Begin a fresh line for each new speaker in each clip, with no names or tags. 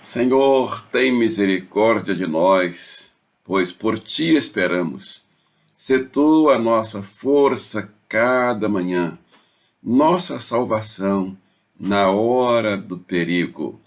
Senhor, tem misericórdia de nós, pois por ti esperamos. Sê tu a nossa força cada manhã, nossa salvação na hora do perigo.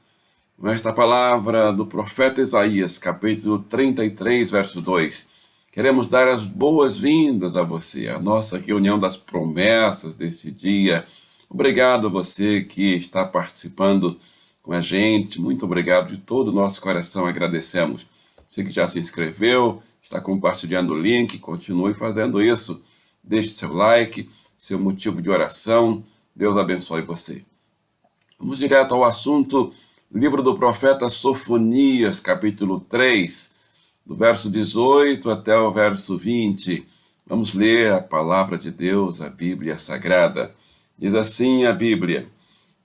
Nesta palavra do profeta Isaías, capítulo 33, verso 2, queremos dar as boas-vindas a você, a nossa reunião das promessas deste dia. Obrigado a você que está participando com a gente, muito obrigado de todo o nosso coração, agradecemos. Você que já se inscreveu, está compartilhando o link, continue fazendo isso. Deixe seu like, seu motivo de oração. Deus abençoe você. Vamos direto ao assunto, livro do profeta Sofonias, capítulo 3, do verso 18 até o verso 20. Vamos ler a palavra de Deus, a Bíblia Sagrada. Diz assim a Bíblia: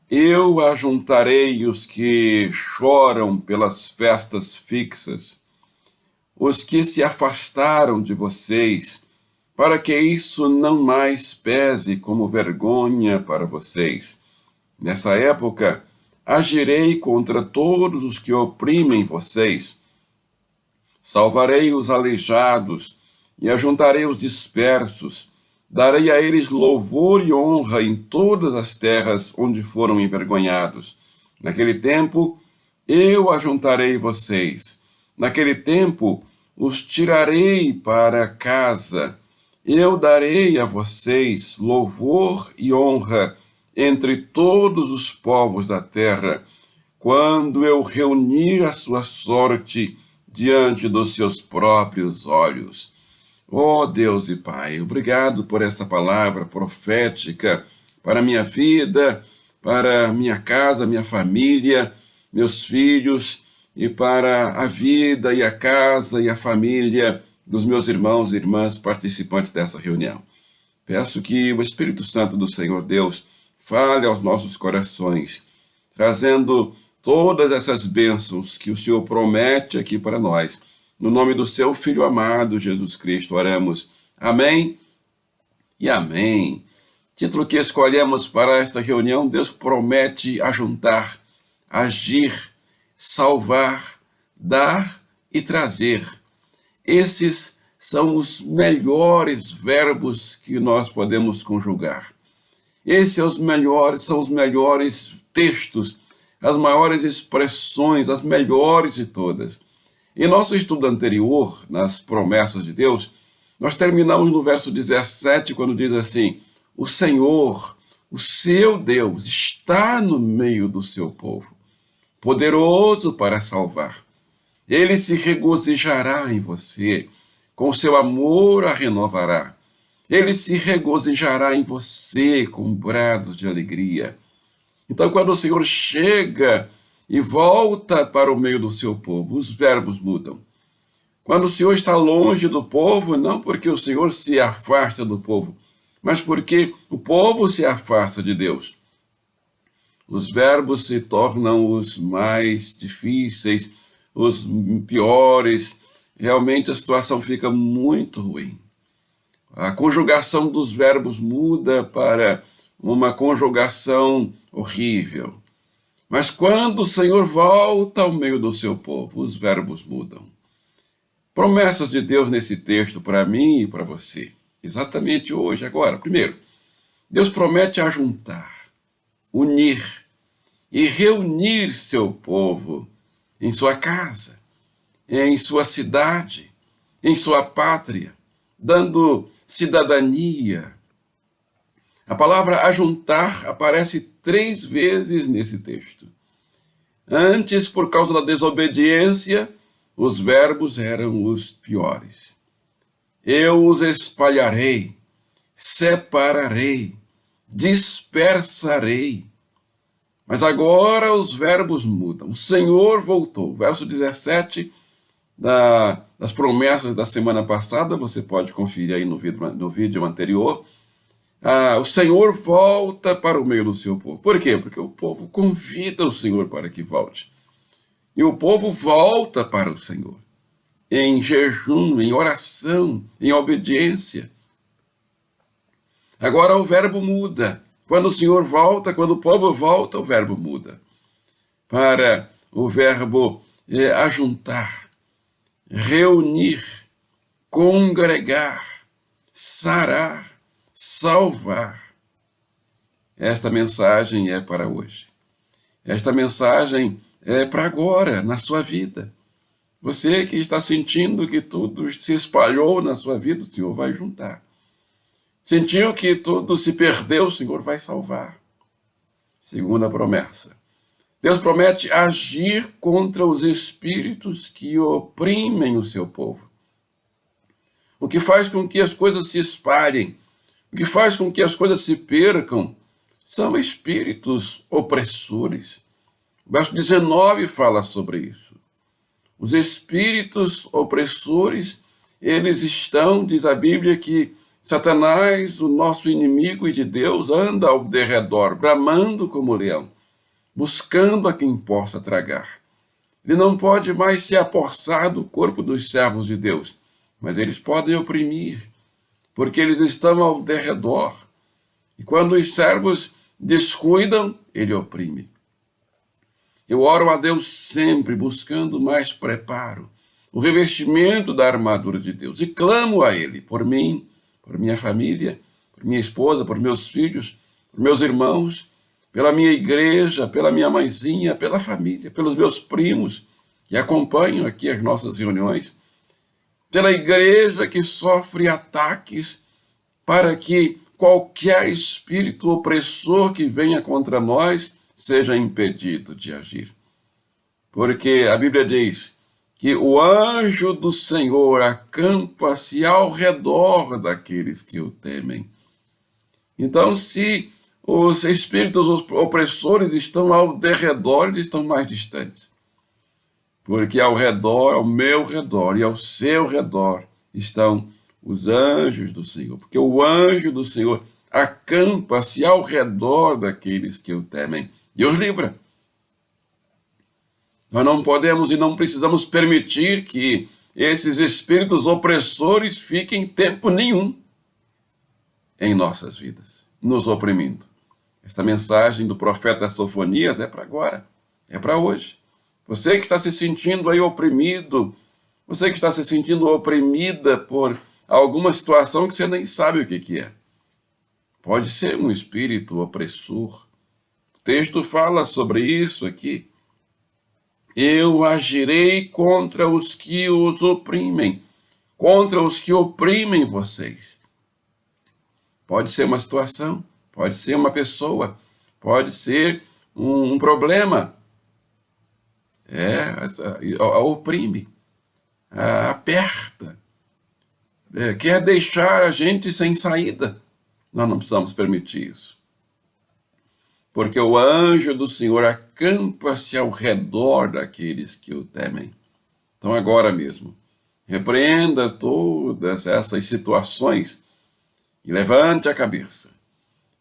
Eu ajuntarei os que choram pelas festas fixas, os que se afastaram de vocês, para que isso não mais pese como vergonha para vocês. Nessa época, agirei contra todos os que oprimem vocês. Salvarei os aleijados e ajuntarei os dispersos. Darei a eles louvor e honra em todas as terras onde foram envergonhados. Naquele tempo, eu ajuntarei vocês. Naquele tempo, os tirarei para casa. Eu darei a vocês louvor e honra entre todos os povos da terra, quando eu reunir a sua sorte diante dos seus próprios olhos. Ó Deus e Pai, obrigado por esta palavra profética para a minha vida, para a minha casa, minha família, meus filhos, e para a vida e a casa e a família dos meus irmãos e irmãs participantes dessa reunião. Peço que o Espírito Santo do Senhor Deus fale aos nossos corações, trazendo todas essas bênçãos que o Senhor promete aqui para nós. No nome do seu Filho amado, Jesus Cristo, oramos. Amém e amém. Título que escolhemos para esta reunião: Deus promete ajuntar, agir, salvar, dar e trazer. Esses são os melhores verbos que nós podemos conjugar. Esses são os melhores textos, as maiores expressões, as melhores de todas. Em nosso estudo anterior, nas promessas de Deus, nós terminamos no verso 17, quando diz assim: o Senhor, o seu Deus, está no meio do seu povo, poderoso para salvar. Ele se regozijará em você, com seu amor a renovará. Ele se regozijará em você com brados de alegria. Então, quando o Senhor chega e volta para o meio do seu povo, os verbos mudam. Quando o Senhor está longe do povo, não porque o Senhor se afasta do povo, mas porque o povo se afasta de Deus. Os verbos se tornam os mais difíceis, os piores. Realmente a situação fica muito ruim. A conjugação dos verbos muda para uma conjugação horrível. Mas quando o Senhor volta ao meio do seu povo, os verbos mudam. Promessas de Deus nesse texto para mim e para você. Exatamente hoje, agora. Primeiro, Deus promete ajuntar, unir e reunir seu povo em sua casa, em sua cidade, em sua pátria, dando cidadania. A palavra ajuntar aparece 3 vezes nesse texto. Antes, por causa da desobediência, os verbos eram os piores. Eu os espalharei, separarei, dispersarei. Mas agora os verbos mudam. O Senhor voltou. Verso 17 das promessas da semana passada, você pode conferir aí no vídeo anterior. O Senhor volta para o meio do seu povo. Por quê? Porque o povo convida o Senhor para que volte. E o povo volta para o Senhor, em jejum, em oração, em obediência. Agora o verbo muda. Quando o Senhor volta, quando o povo volta, o verbo muda. Para o verbo ajuntar, reunir, congregar, sarar, salvar. Esta mensagem é para hoje. Esta mensagem é para agora, na sua vida. Você que está sentindo que tudo se espalhou na sua vida, o Senhor vai juntar. Sentiu que tudo se perdeu, o Senhor vai salvar. Segunda promessa. Deus promete agir contra os espíritos que oprimem o seu povo. O que faz com que as coisas se espalhem, o que faz com que as coisas se percam, são espíritos opressores. O verso 19 fala sobre isso. Os espíritos opressores, eles estão, diz a Bíblia, que Satanás, o nosso inimigo e de Deus, anda ao derredor, bramando como leão, buscando a quem possa tragar. Ele não pode mais se apossar do corpo dos servos de Deus, mas eles podem oprimir, porque eles estão ao derredor. E quando os servos descuidam, ele oprime. Eu oro a Deus sempre buscando mais preparo, o revestimento da armadura de Deus, e clamo a Ele por mim, por minha família, por minha esposa, por meus filhos, por meus irmãos, pela minha igreja, pela minha mãezinha, pela família, pelos meus primos que acompanham aqui as nossas reuniões, pela igreja que sofre ataques, para que qualquer espírito opressor que venha contra nós seja impedido de agir. Porque a Bíblia diz que o anjo do Senhor acampa-se ao redor daqueles que o temem. Então, se os espíritos opressores estão ao derredor, eles estão mais distantes. Porque ao redor, ao meu redor e ao seu redor estão os anjos do Senhor. Porque o anjo do Senhor acampa-se ao redor daqueles que o temem e os livra. Nós não podemos e não precisamos permitir que esses espíritos opressores fiquem tempo nenhum em nossas vidas, nos oprimindo. Esta mensagem do profeta Sofonias é para agora, é para hoje. Você que está se sentindo aí oprimido, você que está se sentindo oprimida por alguma situação que você nem sabe o que é. Pode ser um espírito opressor. O texto fala sobre isso aqui. Eu agirei contra os que os oprimem, contra os que oprimem vocês. Pode ser uma situação, pode ser uma pessoa, pode ser um problema. Oprime, aperta, quer deixar a gente sem saída. Nós não precisamos permitir isso. Porque o anjo do Senhor acampa-se ao redor daqueles que o temem. Então, agora mesmo, repreenda todas essas situações e levante a cabeça.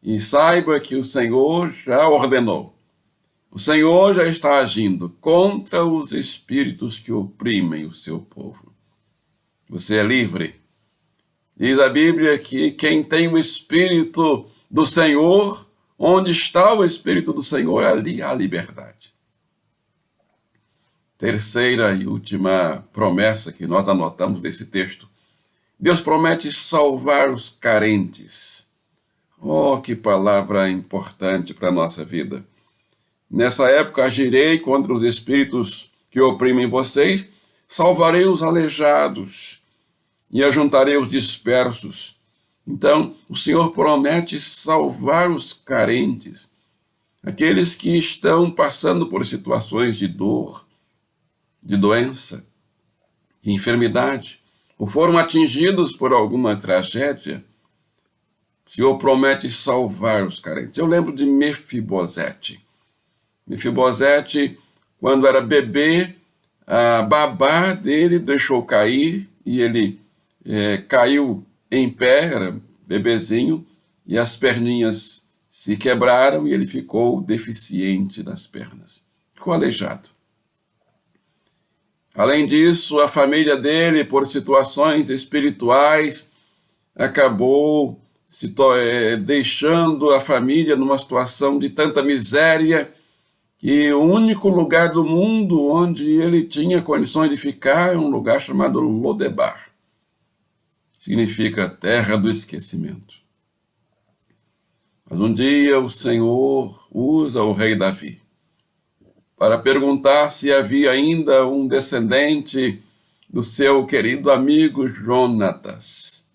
E saiba que o Senhor já ordenou. O Senhor já está agindo contra os espíritos que oprimem o seu povo. Você é livre. Diz a Bíblia que quem tem o Espírito do Senhor, onde está o Espírito do Senhor, ali há liberdade. Terceira e última promessa que nós anotamos desse texto. Deus promete salvar os carentes. Oh, que palavra importante para a nossa vida. Nessa época agirei contra os espíritos que oprimem vocês, salvarei os aleijados e ajuntarei os dispersos. Então, o Senhor promete salvar os carentes, aqueles que estão passando por situações de dor, de doença, de enfermidade, ou foram atingidos por alguma tragédia. O Senhor promete salvar os carentes. Eu lembro de Mefibosete. Mefibosete, quando era bebê, a babá dele deixou cair e ele caiu em pé, era bebezinho, e as perninhas se quebraram e ele ficou deficiente das pernas. Ficou aleijado. Além disso, a família dele, por situações espirituais, acabou deixando a família numa situação de tanta miséria que o único lugar do mundo onde ele tinha condições de ficar é um lugar chamado Lodebar. Significa terra do esquecimento. Mas um dia o Senhor usa o rei Davi para perguntar se havia ainda um descendente do seu querido amigo Jonatas.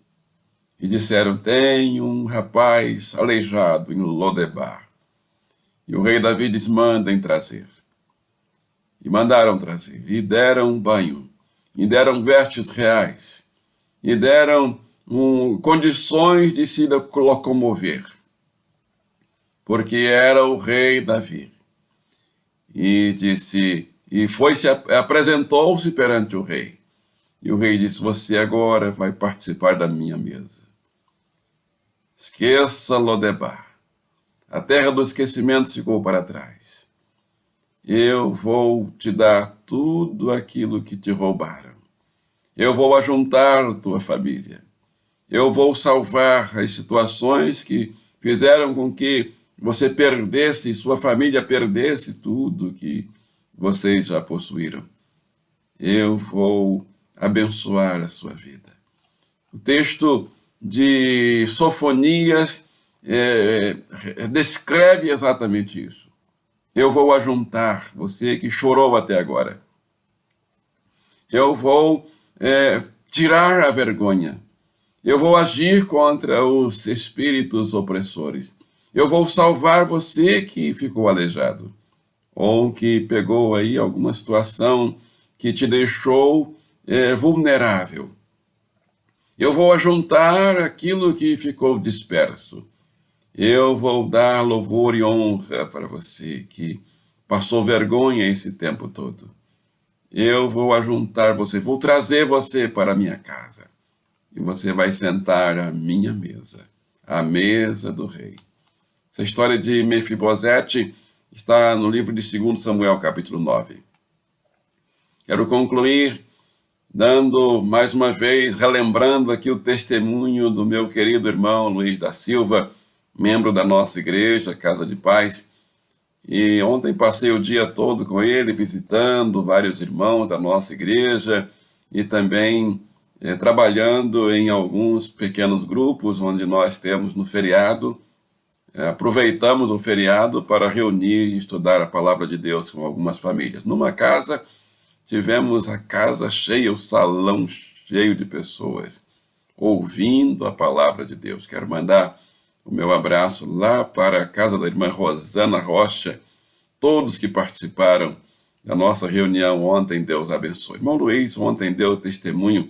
E disseram, tem um rapaz aleijado em Lodebar. E o rei Davi diz, mandem trazer. E mandaram trazer, e deram um banho, e deram vestes reais, e deram condições de se locomover, porque era o rei Davi. E disse, apresentou-se perante o rei. E o rei disse, você agora vai participar da minha mesa. Esqueça Lodebar. A terra do esquecimento ficou para trás. Eu vou te dar tudo aquilo que te roubaram. Eu vou ajuntar tua família. Eu vou salvar as situações que fizeram com que você perdesse, sua família perdesse tudo que vocês já possuíram. Eu vou abençoar a sua vida. O texto de Sofonias descreve exatamente isso. Eu vou ajuntar você que chorou até agora. Eu vou tirar a vergonha. Eu vou agir contra os espíritos opressores. Eu vou salvar você que ficou aleijado, ou que pegou aí alguma situação que te deixou vulnerável. Eu vou ajuntar aquilo que ficou disperso. Eu vou dar louvor e honra para você que passou vergonha esse tempo todo. Eu vou ajuntar você, vou trazer você para a minha casa. E você vai sentar à minha mesa, à mesa do rei. Essa história de Mefibosete está no livro de 2 Samuel, capítulo 9. Quero concluir dando, mais uma vez, relembrando aqui o testemunho do meu querido irmão Luiz da Silva, membro da nossa igreja, Casa de Paz. E ontem passei o dia todo com ele, visitando vários irmãos da nossa igreja e também trabalhando em alguns pequenos grupos onde nós temos no feriado. Aproveitamos o feriado para reunir e estudar a palavra de Deus com algumas famílias. Numa casa, tivemos a casa cheia, o salão cheio de pessoas, ouvindo a palavra de Deus. Quero mandar o meu abraço lá para a casa da irmã Rosana Rocha, todos que participaram da nossa reunião ontem, Deus abençoe. Irmão Luiz ontem deu testemunho,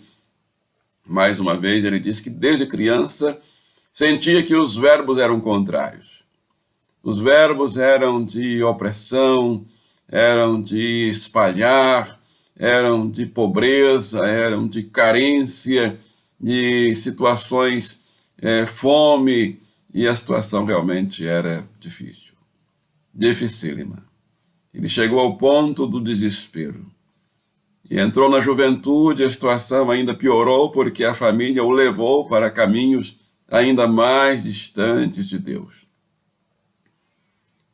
mais uma vez, ele disse que desde criança sentia que os verbos eram contrários. Os verbos eram de opressão, eram de espalhar, eram de pobreza, eram de carência, de situações, fome, e a situação realmente era difícil, dificílima. Ele chegou ao ponto do desespero. E entrou na juventude, a situação ainda piorou, porque a família o levou para caminhos ainda mais distantes de Deus.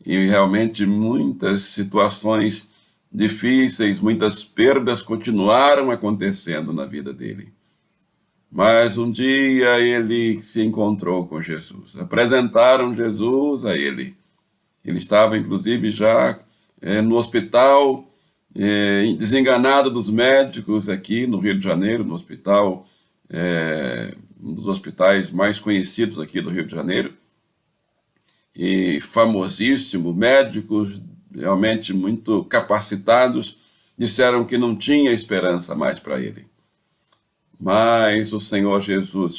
E realmente muitas situações difíceis, muitas perdas continuaram acontecendo na vida dele. Mas um dia ele se encontrou com Jesus. Apresentaram Jesus a ele. Ele estava, inclusive, já no hospital, desenganado dos médicos aqui no Rio de Janeiro, no hospital, um dos hospitais mais conhecidos aqui do Rio de Janeiro, e famosíssimo, médicos realmente muito capacitados, disseram que não tinha esperança mais para ele. Mas o Senhor Jesus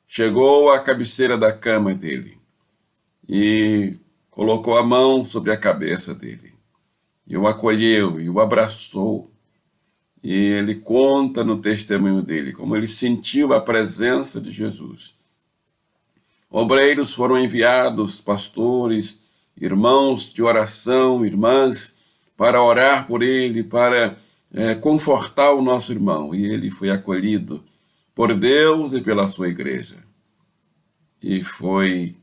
chegou à cabeceira da cama dele e colocou a mão sobre a cabeça dele, e o acolheu, e o abraçou, e ele conta no testemunho dele como ele sentiu a presença de Jesus. Obreiros foram enviados, pastores, irmãos de oração, irmãs, para orar por ele, para confortar o nosso irmão, e ele foi acolhido por Deus e pela sua igreja. E foi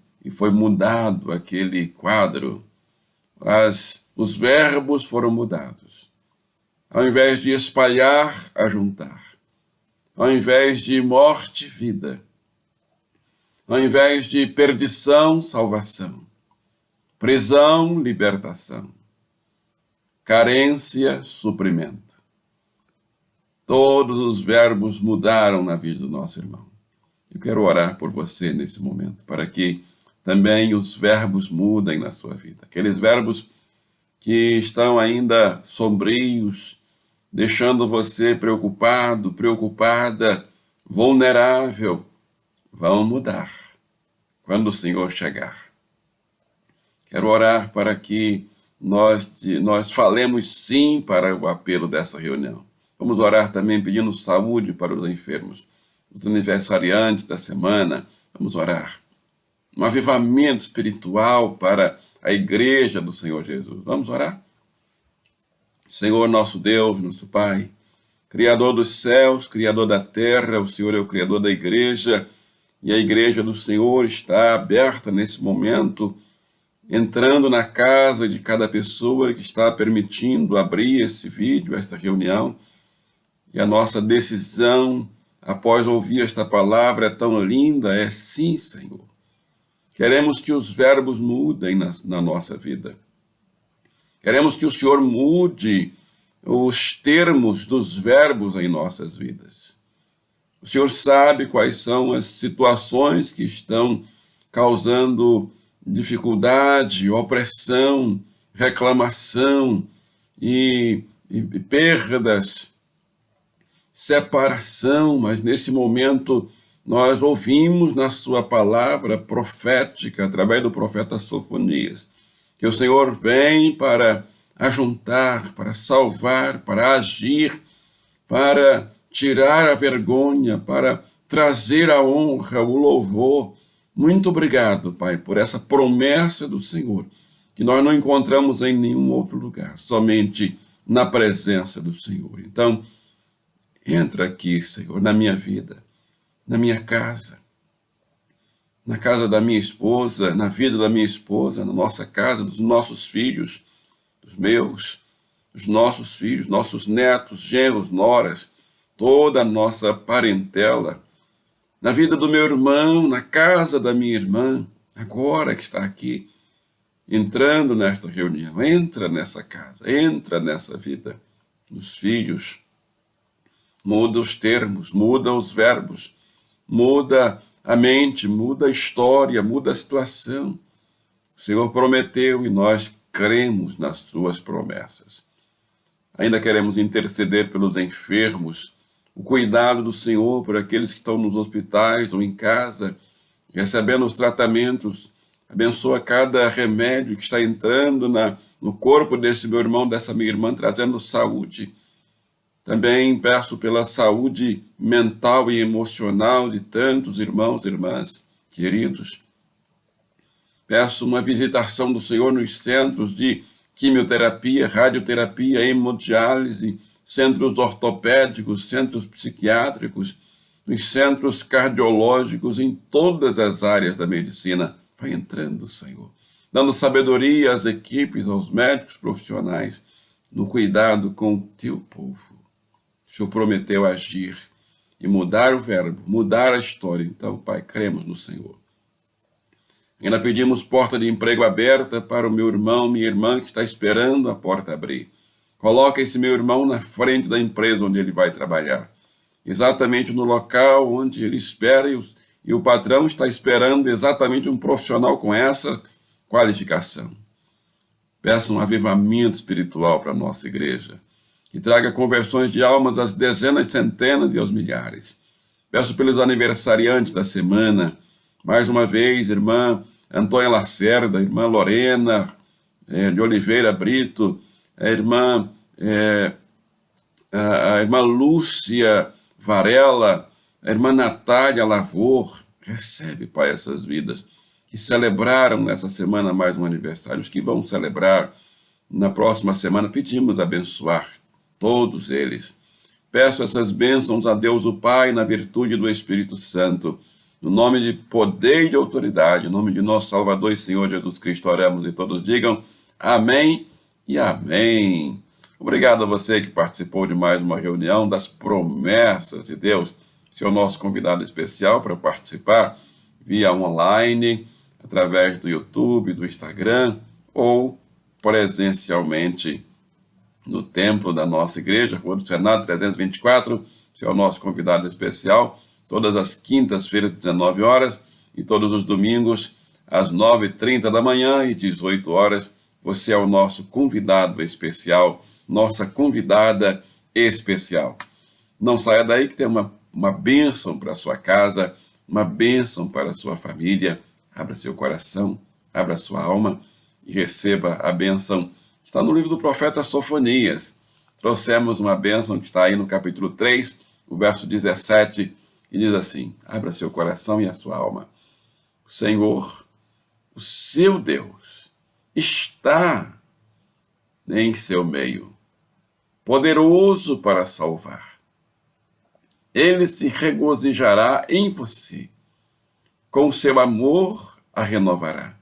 mudado aquele quadro os verbos foram mudados. Ao invés de espalhar, ajuntar. Ao invés de morte, vida. Ao invés de perdição, salvação. Prisão, libertação. Carência, suprimento. Todos os verbos mudaram na vida do nosso irmão. Eu quero orar por você nesse momento, para que também os verbos mudem na sua vida. Aqueles verbos que estão ainda sombrios, deixando você preocupado, preocupada, vulnerável, vão mudar quando o Senhor chegar. Quero orar para que nós falemos sim para o apelo dessa reunião. Vamos orar também pedindo saúde para os enfermos, os aniversariantes da semana. Vamos orar. Um avivamento espiritual para a igreja do Senhor Jesus. Vamos orar? Senhor, nosso Deus, nosso Pai, Criador dos céus, Criador da terra, o Senhor é o Criador da igreja, e a igreja do Senhor está aberta nesse momento, entrando na casa de cada pessoa que está permitindo abrir esse vídeo, esta reunião, e a nossa decisão, após ouvir esta palavra tão linda, é sim, Senhor. Queremos que os verbos mudem na nossa vida. Queremos que o Senhor mude os termos dos verbos em nossas vidas. O Senhor sabe quais são as situações que estão causando dificuldade, opressão, reclamação e perdas, separação, mas nesse momento nós ouvimos na sua palavra profética, através do profeta Sofonias, que o Senhor vem para ajuntar, para salvar, para agir, para tirar a vergonha, para trazer a honra, o louvor. Muito obrigado, Pai, por essa promessa do Senhor, que nós não encontramos em nenhum outro lugar, somente na presença do Senhor. Então, entra aqui, Senhor, na minha vida, na minha casa, na casa da minha esposa, na vida da minha esposa, na nossa casa, dos nossos filhos, dos nossos filhos, nossos netos, genros, noras, toda a nossa parentela, na vida do meu irmão, na casa da minha irmã, agora que está aqui, entrando nesta reunião. Entra nessa casa, entra nessa vida, nos filhos. Muda os termos, muda os verbos, muda a mente, muda a história, muda a situação. O Senhor prometeu e nós cremos nas suas promessas. Ainda queremos interceder pelos enfermos, o cuidado do Senhor por aqueles que estão nos hospitais ou em casa, recebendo os tratamentos. Abençoa cada remédio que está entrando no corpo desse meu irmão, dessa minha irmã, trazendo saúde. Também peço pela saúde mental e emocional de tantos irmãos e irmãs queridos. Peço uma visitação do Senhor nos centros de quimioterapia, radioterapia, hemodiálise, centros ortopédicos, centros psiquiátricos, nos centros cardiológicos, em todas as áreas da medicina. Vai entrando, Senhor, dando sabedoria às equipes, aos médicos profissionais, no cuidado com o teu povo. O Senhor prometeu agir e mudar o verbo, mudar a história. Então, Pai, cremos no Senhor. Ainda pedimos porta de emprego aberta para o meu irmão, minha irmã, que está esperando a porta abrir. Coloca esse meu irmão na frente da empresa onde ele vai trabalhar. Exatamente no local onde ele espera e o patrão está esperando exatamente um profissional com essa qualificação. Peça um avivamento espiritual para a nossa igreja, que traga conversões de almas às dezenas, centenas e aos milhares. Peço pelos aniversariantes da semana, mais uma vez, irmã Antônia Lacerda, irmã Lorena de Oliveira Brito, a irmã Lúcia Varela, a irmã Natália Lavor. Recebe, Pai, essas vidas que celebraram nessa semana mais um aniversário, os que vão celebrar na próxima semana. Pedimos abençoar todos eles. Peço essas bênçãos a Deus o Pai na virtude do Espírito Santo, no nome de poder e de autoridade, no nome de nosso Salvador e Senhor Jesus Cristo, oramos e todos digam Amém e amém. Obrigado a você que participou de mais uma reunião das promessas de Deus. Você é o nosso convidado especial para participar via online, através do YouTube, do Instagram ou presencialmente no templo da nossa igreja, Rua do Senado 324. Você é o nosso convidado especial, todas as quintas-feiras, 19 horas, e todos os domingos, às 9h30 da manhã e 18 horas. Você é o nosso convidado especial, nossa convidada especial. Não saia daí que tem uma bênção para a sua casa, uma bênção para a sua família. Abra seu coração, abra sua alma e receba a bênção. Está no livro do profeta Sofonias. Trouxemos uma bênção que está aí no capítulo 3, o verso 17, e diz assim: abra seu coração e a sua alma. O Senhor, o seu Deus, está em seu meio, poderoso para salvar. Ele se regozijará em você, com o seu amor a renovará.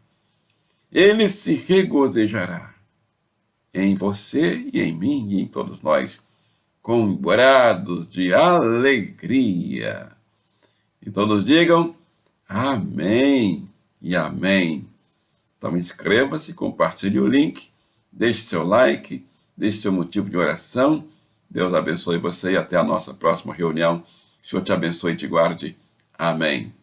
Ele se regozijará em você e em mim e em todos nós, com brados de alegria. E todos digam amém e amém. Então inscreva-se, compartilhe o link, deixe seu like, deixe seu motivo de oração. Deus abençoe você e até a nossa próxima reunião. O Senhor te abençoe e te guarde. Amém.